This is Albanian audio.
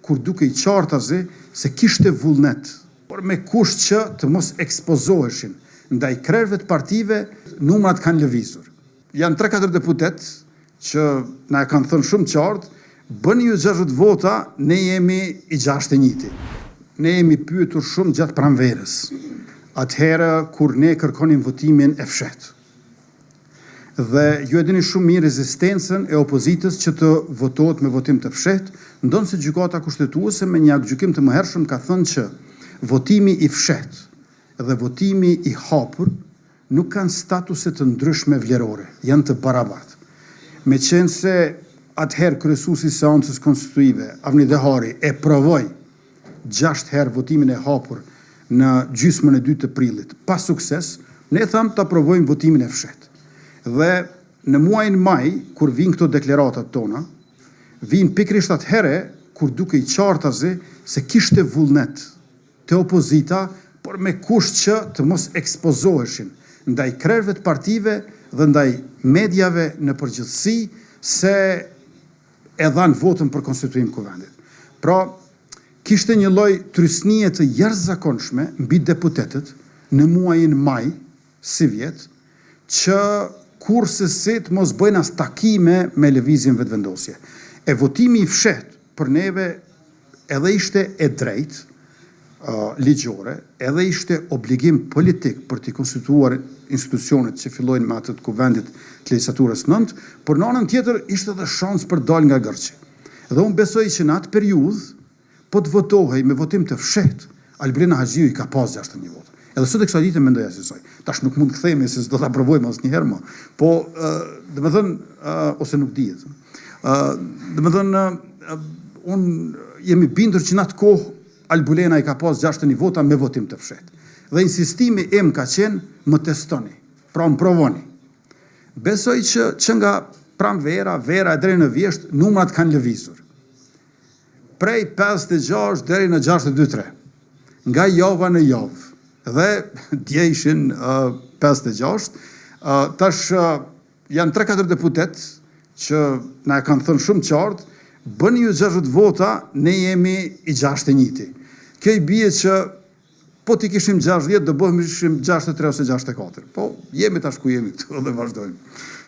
kur duke I qartazi se kishte vullnet, por me kusht që të mos ekspozoheshin ndaj krerëve të partive, numrat kanë lëvizur. Janë 3-4 deputet që na e kanë thënë shumë qartë, bëni ju 60 vota, ne jemi I 61. Ne jemi pyetur shumë gjatë pranverës, atëherë kur ne kërkonim votimin e fshehtë. Dhe ju e dini shumë mirë rezistencën e opozitës që të votohet me votim të fshehtë, ndonë se gjykata kushtetuese me një gjykim të mëhershëm ka thënë që votimi I fshehtë dhe votimi I hapur nuk kanë statuse të ndryshme vlerore, janë të barabartë. Meqense atëherë kryesuesi I seancës konstituive, Avni Dehari, e provoi 6 herë votimin e hapur në gjysmën e 2 të prillit, pa sukses, ne thamë ta provojmë votimin e fshehtë. Dhe në muajin maj, kur vinë këto deklaratat tona, vinë pikrisht atëhere kur duke I qartazi se kishte vullnet të opozita, por me kusht që të mos ekspozoheshin ndaj krerëve të partive dhe ndaj medjave në përgjithësi se e dhanë votën për konstituim kuvendit. Pra, kishte një lloj trysnie të jashtëzakonshme mbi deputetët në muajin maj, si vjet, që kurse si të mos bëjnë as takime me lëvizjen vetëvendosje. E votimi I fshehtë për neve edhe ishte e drejtë, ligjore, edhe ishte obligim politik për të konstituuar institucionet që fillojnë me atë të kuvendit të legjislaturës 9, por në anën tjetër ishte edhe shans për dal nga gërçi. Dhe unë besoj që në atë periudhë, po të votohej me votim të fshehtë, Albrina Haxhiu I ka pas 61 vota. Edhe sot e kësaj dite mendoj asaj. Tash nuk mund të kthehemi se s'do ta provojmë asnjëherë më. Po, ose nuk dihet. Unë jemi bindur që në atë kohë Albulena I ka pas 61 vota me votim të fshehtë. Dhe insistimi im ka qenë më testoni, pra më provoni. Besoj që nga pranvera, vera e deri në vjesht, numrat kanë lëvizur. Prej 56 deri në 62-3, nga java në javë. Dhe dje ishin 56, tash janë 3-4 deputet që na e kanë thënë shumë qartë, bëni ju 60 vota, ne jemi I 61. Kjo I bie që po t'i kishim 60, do bëhemi 63 ose 64. Po, jemi tash ku jemi këtu dhe vazhdojmë.